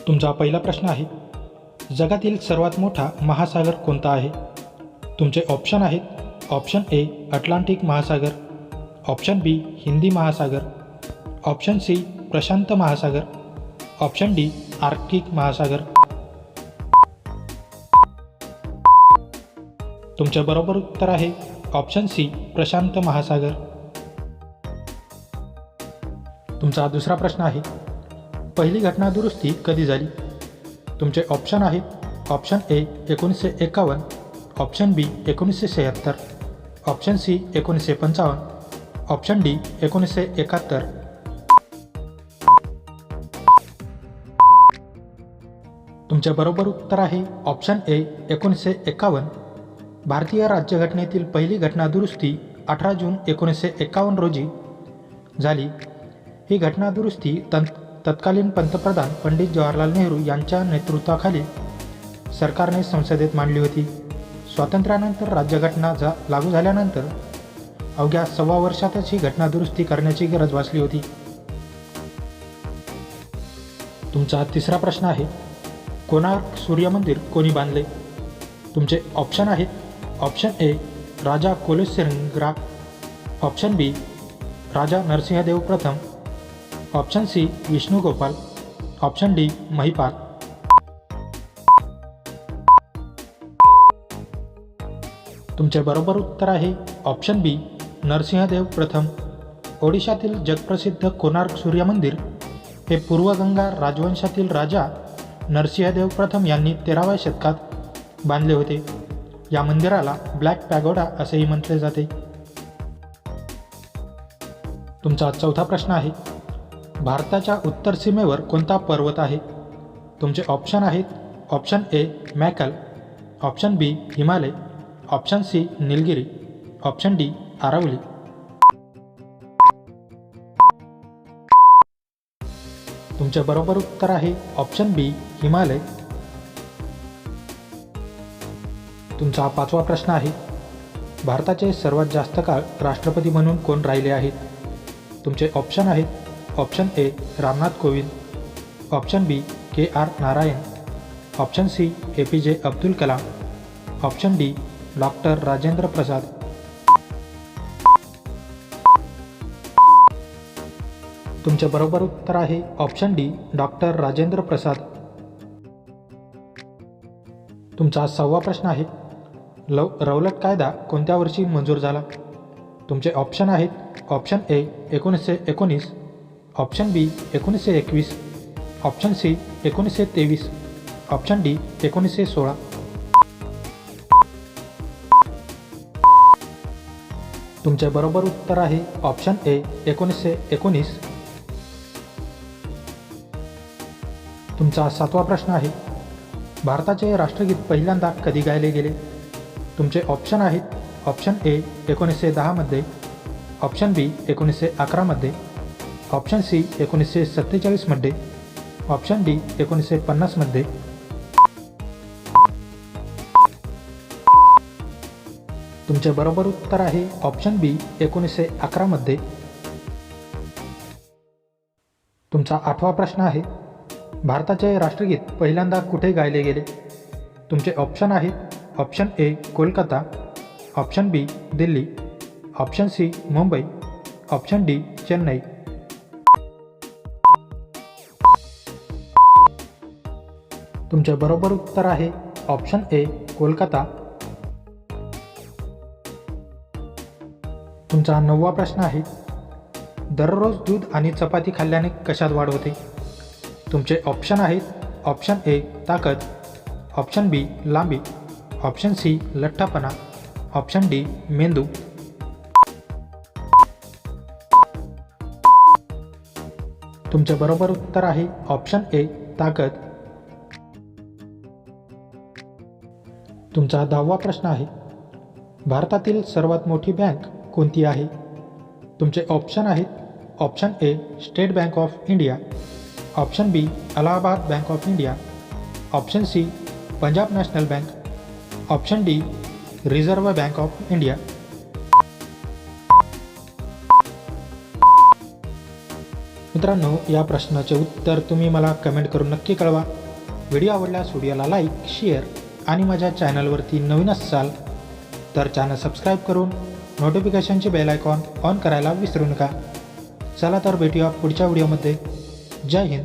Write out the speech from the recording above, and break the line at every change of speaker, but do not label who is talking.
तुमचा पहिला प्रश्न आहे, जगातील सर्वात मोठा महासागर कोणता आहे? तुमचे ऑप्शन आहेत ऑप्शन ए अटलांटिक महासागर, ऑप्शन बी हिंदी महासागर, ऑप्शन सी प्रशांत महासागर, ऑप्शन डी आर्क्टिक महासागर. तुमचे बरोबर उत्तर आहे ऑप्शन सी प्रशांत महासागर. तुमचा दुसरा प्रश्न आहे, पहिली घटनादुरुस्ती कधी झाली? तुमचे ऑप्शन आहेत option A 1951, option B 1976, option C 1955, option D 1971. तुमचे बरोबर उत्तर आहे ऑप्शन ए 1951. भारतीय राज्यघटनेतील पहिली घटनादुरुस्ती 18 जून 1951 रोजी झाली. ही घटनादुरुस्ती तत्कालीन पंतप्रधान पंडित जवाहरलाल नेहरू यांच्या नेतृत्वाखाली सरकारने संसदेत मांडली होती. स्वातंत्र्यानंतर राज्यघटना लागू झाल्यानंतर अवघ्या 1.25 वर्षातच ही घटनादुरुस्ती करण्याची गरज भासली होती. तुमचा तिसरा प्रश्न आहे, कोणार्क सूर्यमंदिर कोणी बांधले? तुमचे ऑप्शन आहेत ऑप्शन ए राजा कोलेसिंग्रा, ऑप्शन बी राजा नरसिंहदेव प्रथम, option C Vishnugopal, option D Mahipal. तुमचे बरोबर उत्तर आहे ऑप्शन बी नरसिंहदेव प्रथम. ओडिशातील जगप्रसिद्ध कोणार्क सूर्यमंदिर हे पूर्वगंगा राजवंशातील राजा नरसिंहदेव प्रथम यांनी 13व्या शतकात बांधले होते. या मंदिराला ब्लॅक पॅगोडा असेही म्हटले जाते. तुमचा चौथा प्रश्न आहे, भारताच्या उत्तर सीमेवर कोणता पर्वत आहे? तुमचे ऑप्शन आहेत option A Maikal, option B Himalaya, option C Nilgiri, option D Aravali. तुमचे बरोबर उत्तर आहे ऑप्शन बी हिमालय. तुमचा पाचवा प्रश्न आहे, भारताचे सर्वात जास्त काळ राष्ट्रपती म्हणून कोण राहिले आहेत? तुमचे ऑप्शन आहेत option A Ramnath Kovind, option B KR Narayan, option C APJ Abdul Kalam, option D doctor Rajendra Prasad. तुमचे बरोबर उत्तर आहे option D doctor Rajendra Prasad. तुमचा 6वा प्रश्न आहे, रौलट कायदा कोणत्या वर्षी मंजूर झाला? तुमचे ऑप्शन आहेत option A 1919, option B 1921, option C 1923, option D 1916. तुमचे बरोबर उत्तर आहे ऑप्शन ए 1919. तुमचा 7वा प्रश्न आहे, भारताचे राष्ट्रगीत पहिल्यांदा कधी गायले गेले? तुमचे ऑप्शन आहेत ऑप्शन ए 1910 मध्ये, ऑप्शन बी 1911 मध्ये, ऑप्शन सी 1947 मध्ये, ऑप्शन डी 1950 मध्ये. तुमचे बरोबर उत्तर आहे ऑप्शन बी 1911 मध्ये. तुमचा 8वा प्रश्न आहे, भारताचे राष्ट्रगीत पहिल्यांदा कुठे गायले गेले? तुमचे ऑप्शन आहेत option A Kolkata, option B Delhi, option C Mumbai, option D Chennai. तुमचे बरोबर उत्तर आहे ऑप्शन ए कोलकाता. तुमचा 9वा प्रश्न आहे, दररोज दूध आणि चपाती खाल्ल्याने कशात वाढ होते? तुमचे ऑप्शन आहेत ऑप्शन ए ताकद, ऑप्शन बी लांबी, ऑप्शन सी लठ्ठपणा, ऑप्शन डी मेंदू. तुमचे बरोबर उत्तर आहे ऑप्शन ए ताकद. तुमचा 10वा प्रश्न आहे, भारतातील सर्वात मोठी बँक कोणती आहे? तुमचे ऑप्शन आहेत option A State Bank of India, option B Allahabad Bank of India, option C Punjab National Bank, option D Reserve Bank of India. मित्रांनो, या प्रश्नाचे उत्तर तुम्ही मला कमेंट करून नक्की कळवा. व्हिडिओ आवडल्यास व्हिडिओला लाईक, शेअर आणि माझ्या चॅनलवरती नवीन असाल तर चॅनल सबस्क्राईब करून नोटिफिकेशनचे बेल आयकॉन ऑन करायला विसरू नका. चला तर भेटूया पुढच्या व्हिडिओमध्ये. जय हिंद.